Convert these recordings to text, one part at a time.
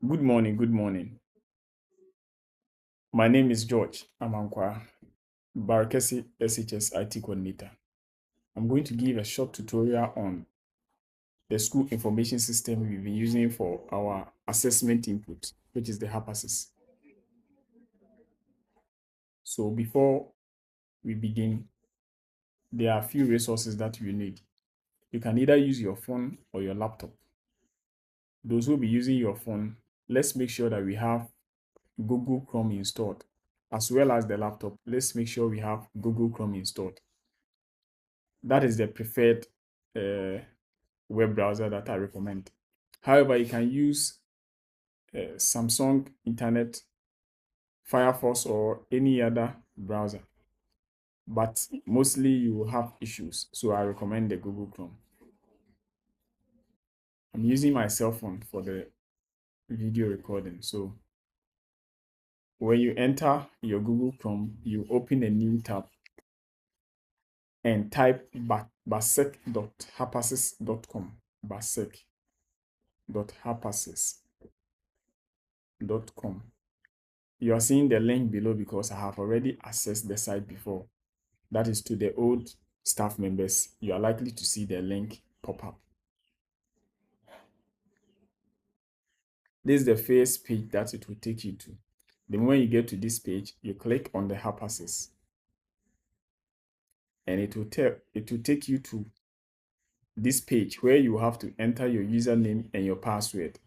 Good morning, good morning. My name is George Amankwa, Barakesi SHS IT Coordinator. I'm going to give a short tutorial on the school information system we've been using for our assessment input, which is the HAPASIS. So before we begin, there are a few resources that you need. You can either use your phone or your laptop. Those who will be using your phone, let's make sure that we have Google Chrome installed. As well as the laptop, let's make sure we have Google Chrome installed. That is the preferred web browser that I recommend. However, you can use Samsung Internet, Firefox, or any other browser. But mostly you will have issues, so I recommend the Google Chrome. I'm using my cell phone for the video recording. So when you enter your Google Chrome, you open a new tab and type basec.hapasis.com. basec.hapasis.com. You are seeing the link below because I have already accessed the site before. That is to the old staff members. You are likely to see the link pop up. This is the first page that it will take you to. The moment you get to this page, you click on the HAPASIS. And it will take you to this page where you have to enter your username and your password.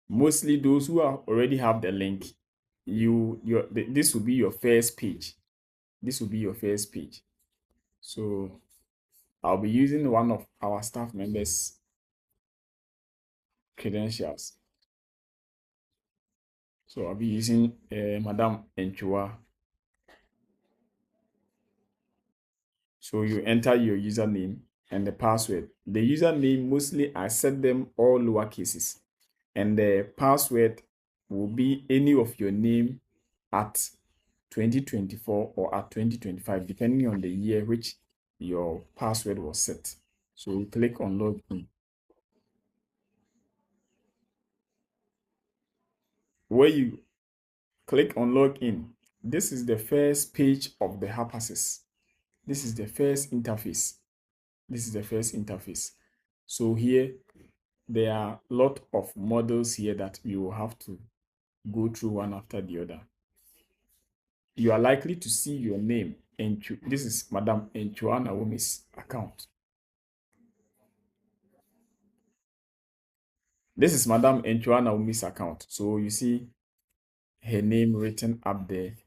Mostly those who already have the link, this will be your first page. This will be your first page. So I'll be using one of our staff members' credentials. So I'll be using Madam Enchua. So you enter your username and the password. The username, mostly I set them all lower cases. And the password will be any of your name at 2024 or at 2025, depending on the year which your password was set. So you click on login. Where you click on login, this is the first page of the HAPASIS. This is the first interface. This is the first interface. So here, there are a lot of models here that you will have to go through one after the other. You are likely to see your name. This is Madam Enchua Naomi's account. This is Madam Enchua Naomi's account. So you see her name written up there.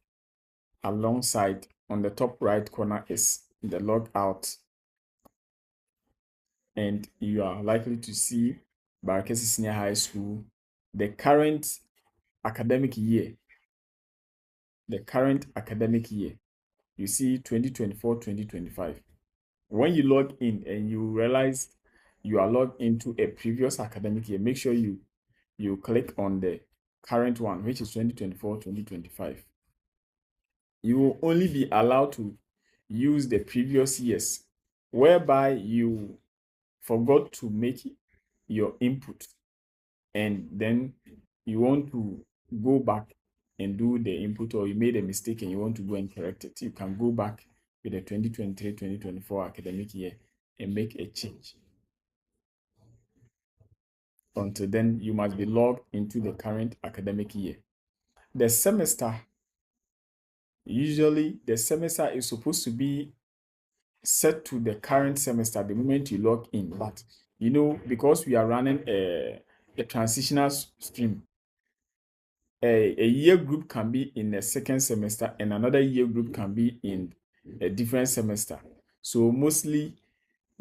Alongside, on the top right corner, is the logout. And you are likely to see Barakesi Senior High School, the current academic year. The current academic year. You see 2024-2025. When you log in and you realize you are logged into a previous academic year, make sure you click on the current one, which is 2024-2025. You will only be allowed to use the previous years, whereby you forgot to make your input and then you want to go back and do the input, or you made a mistake and you want to go and correct it. You can go back with the 2023-2024 academic year and make a change. Until then, you must be logged into the current academic year. The semester, usually the semester is supposed to be set to the current semester the moment you log in. But you know, because we are running a transitional stream, a year group can be in a second semester and another year group can be in a different semester. So mostly,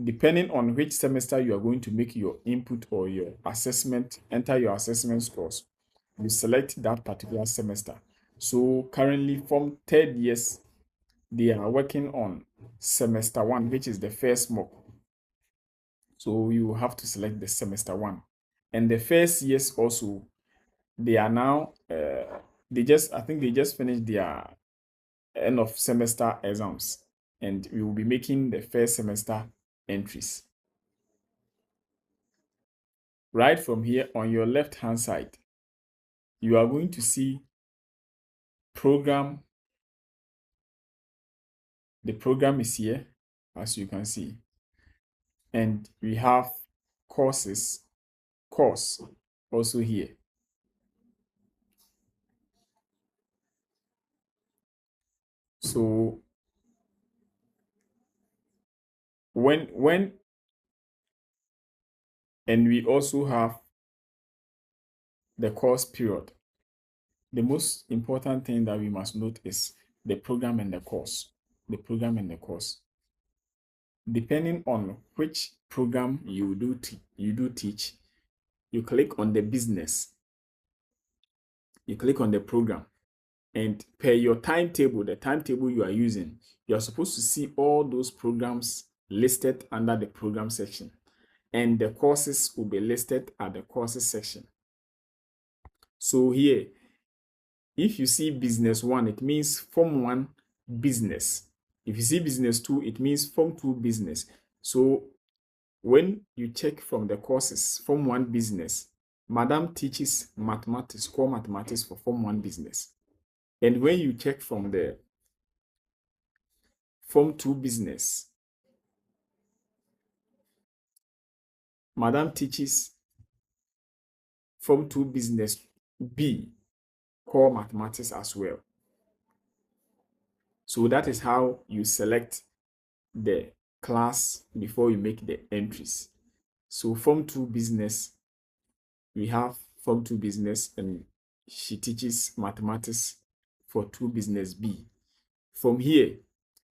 depending on which semester you are going to make your input or your assessment, enter your assessment scores, you select that particular semester. So currently, from third years, they are working on semester one, which is the first mock. So you have to select the semester one. And the first years also, they are now, I think they just finished their end of semester exams. And we will be making the first semester entries. Right from here on your left hand side, you are going to see program. The program is here, as you can see. And we have course also here. So when and we also have the course period. The most important thing that we must note is the program and the course. The program and the course. Depending on which program you do teach, you click on the business. You click on the program, and per your timetable, the timetable you are using, you are supposed to see all those programs listed under the program section, and the courses will be listed at the courses section. So here, if you see business 1, it means form 1 business. If you see business 2, it means form 2 business. So when you check from the courses, form 1 business, Madam teaches mathematics, core mathematics for form 1 business. And when you check from the form 2 business, Madam teaches form 2 business B, core mathematics as well. So that is how you select the class before you make the entries. So form 2 business, we have form 2 business, and she teaches mathematics for 2 business B. From here,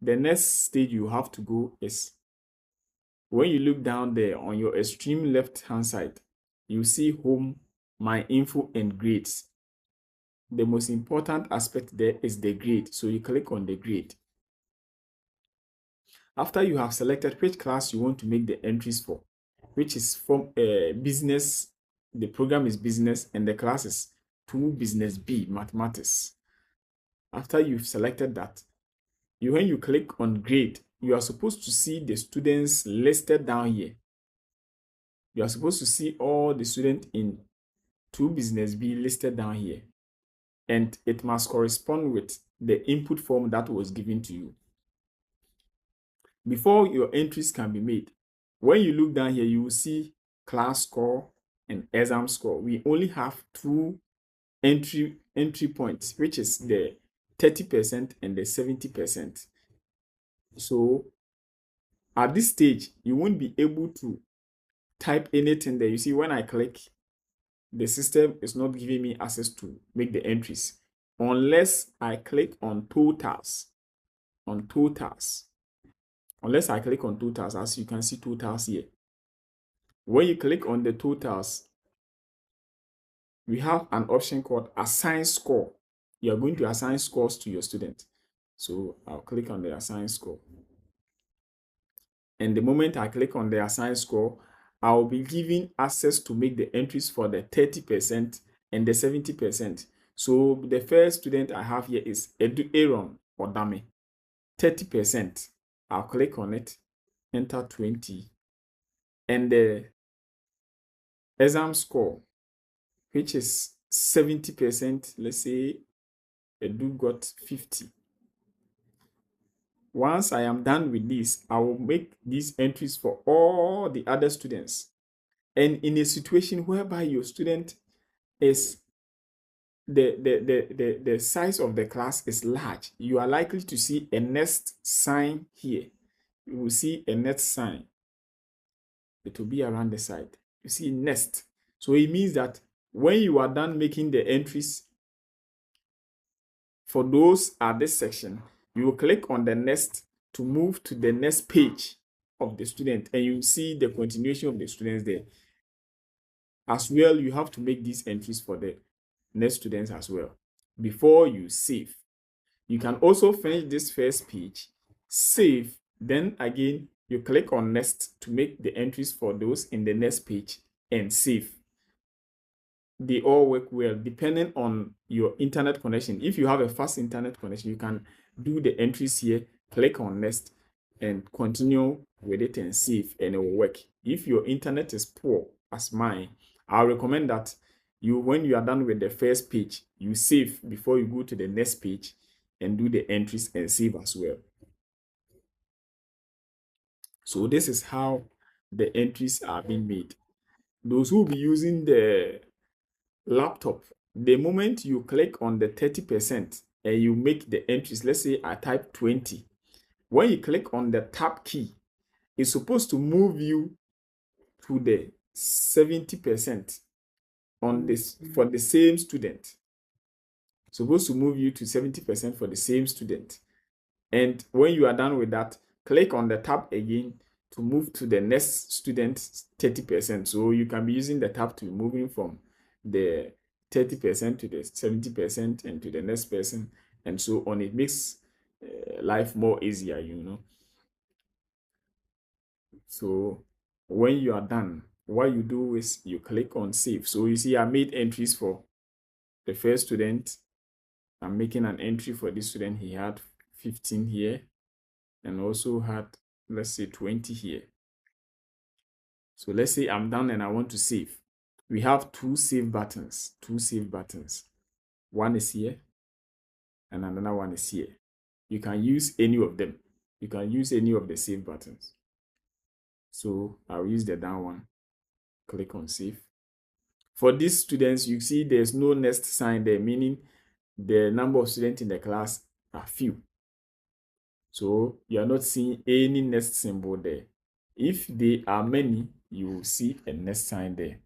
the next stage you have to go is when you look down there on your extreme left hand side, you see home, my info, and grades. The most important aspect there is the grade. So you click on the grade. After you have selected which class you want to make the entries for, which is from business, the program is business, and the class is 2 business B, mathematics. After you've selected that, when you click on grade, you are supposed to see the students listed down here. You are supposed to see all the students in 2 business B listed down here, and it must correspond with the input form that was given to you. Before your entries can be made, when you look down here, you will see class score and exam score. We only have 2 entry points, which is the 30% and the 70%. So at this stage, you won't be able to type anything there. You see, when I click, the system is not giving me access to make the entries unless I click on totals. Unless I click on totals, as you can see totals here. When you click on the totals, we have an option called assign score. You are going to assign scores to your student. So I'll click on the assign score. And the moment I click on the assign score, I'll be given access to make the entries for the 30% and the 70%. So the first student I have here is Aaron Odame, 30%. I'll click on it, enter 20. And the exam score, which is 70%, let's say Edu got 50. Once I am done with this, I will make these entries for all the other students. And in a situation whereby your student is the size of the class is large, you are likely to see a next sign here. You will see a next sign. It will be around the side. You see next. So it means that when you are done making the entries for those at this section, you will click on the next to move to the next page of the student, and you see the continuation of the students there. As well, you have to make these entries for the next students as well before you save. You can also finish this first page, save, then again you click on next to make the entries for those in the next page and save. They all work well depending on your internet connection. If you have a fast internet connection, you can do the entries here, click on next, and continue with it and save, and it will work. If your internet is poor, as mine, I recommend that when you are done with the first page, you save before you go to the next page and do the entries and save as well. So this is how the entries are being made. Those who will be using the laptop, the moment you click on the 30% and you make the entries, let's say I type 20, when you click on the tab key, it's supposed to move you to the 70% on this for the same student. Supposed to move you to 70% for the same student. And when you are done with that, click on the tab again to move to the next student 30%. So you can be using the tab to moving from the 30% to the 70% and to the next person and so on. It makes life more easier, you know. So when you are done, what you do is you click on save. So you see I made entries for the first student. I'm making an entry for this student. He had 15 here and also had, let's say, 20 here. So let's say I'm done and I want to save. We have two save buttons. One is here and another one is here. You can use any of them. You can use any of the save buttons. So I'll use the down one. Click on save. For these students, you see there's no next sign there, meaning the number of students in the class are few. So you are not seeing any next symbol there. If they are many, you will see a next sign there.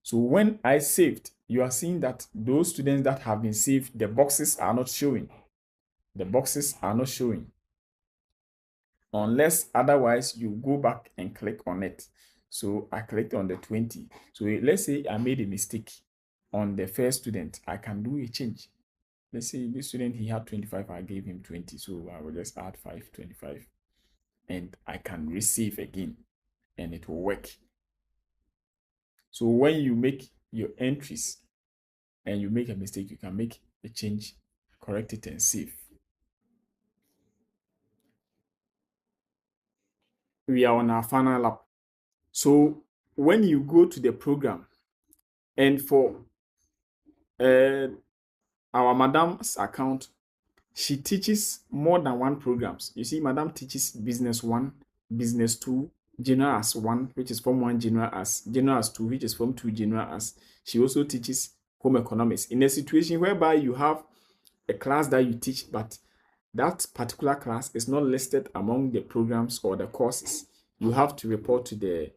So when I saved, you are seeing that those students that have been saved, the boxes are not showing. The boxes are not showing. Unless otherwise you go back and click on it. So I clicked on the 20. So let's say I made a mistake on the first student. I can do a change. Let's say this student, he had 25. I gave him 20. So I will just add 5, 25. And I can receive again. And it will work. So when you make your entries and you make a mistake, you can make a change, correct it, and save. We are on our final lap. So when you go to the program, and for our madam's account, she teaches more than one programs. You see, madam teaches business 1, business 2, general as 1, which is form 1, general as 2, which is form 2, general as. She also teaches home economics. In a situation whereby you have a class that you teach, but that particular class is not listed among the programs or the courses, you have to report to the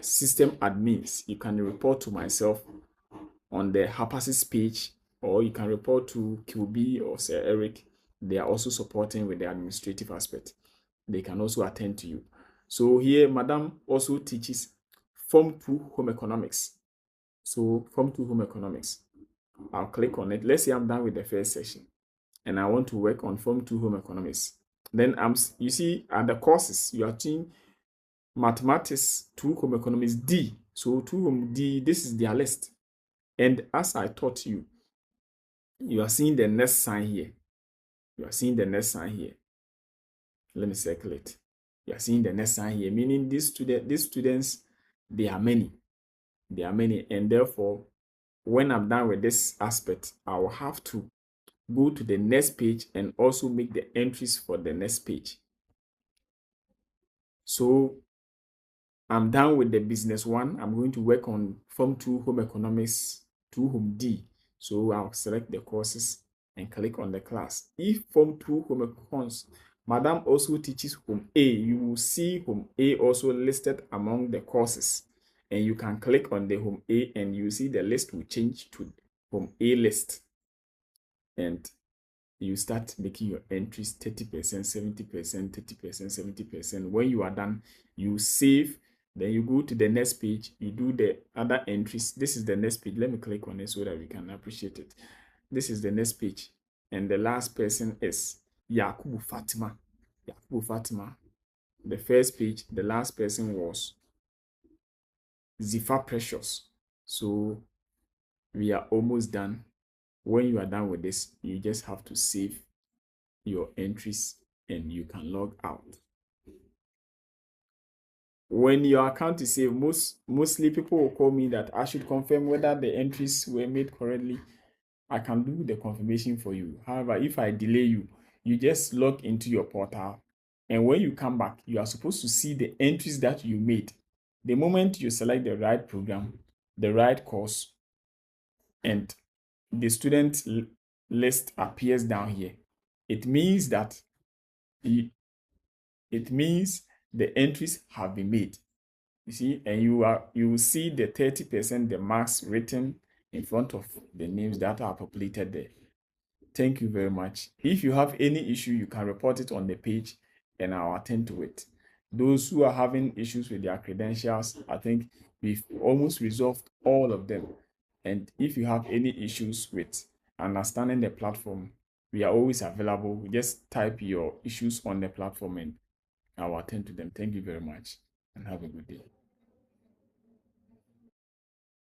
system admins. You can report to myself on the HAPASIS page, or you can report to QB or Sir Eric. They are also supporting with the administrative aspect. They can also attend to you. So here, Madam also teaches Form 2 Home Economics. So Form 2 Home Economics. I'll click on it. Let's say I'm done with the first session and I want to work on Form 2 Home Economics. Then you see at the courses, you are seeing Mathematics 2 Home Economics D. So 2 Home D, this is their list. And as I taught you, you are seeing the next sign here. You are seeing the next sign here. Let me circle it. You are seeing the next sign here, meaning these students, they are many. They are many. And therefore, when I'm done with this aspect, I will have to go to the next page and also make the entries for the next page. So I'm done with the business 1. I'm going to work on Form 2 Home Economics 2 Home D. So I'll select the courses and click on the class. If Form 2 Home Economics, Madam also teaches Home A, you will see Home A also listed among the courses. And you can click on the Home A and you see the list will change to Home A list. And you start making your entries 30%, 70%, 30%, 70%. When you are done, you save. Then you go to the next page, you do the other entries. This is the next page. Let me click on it so that we can appreciate it. This is the next page. And the last person is Yakubu Fatima. Yakubu Fatima. The first page, the last person was Zifa Precious. So we are almost done. When you are done with this, you just have to save your entries and you can log out. when your account is saved, mostly people will call me that I should confirm whether the entries were made correctly. I can do the confirmation for you. However, if I delay you, you just log into your portal, and when you come back, you are supposed to see the entries that you made. The moment you select the right program, the right course, and the student list appears down here, it means that it means the entries have been made. You see, and you will see the 30%, the marks written in front of the names that are populated there. Thank you very much. If you have any issue, you can report it on the page and I'll attend to it. Those who are having issues with their credentials, I think we've almost resolved all of them. And if you have any issues with understanding the platform, we are always available. Just type your issues on the platform and I'll attend to them. Thank you very much and have a good day.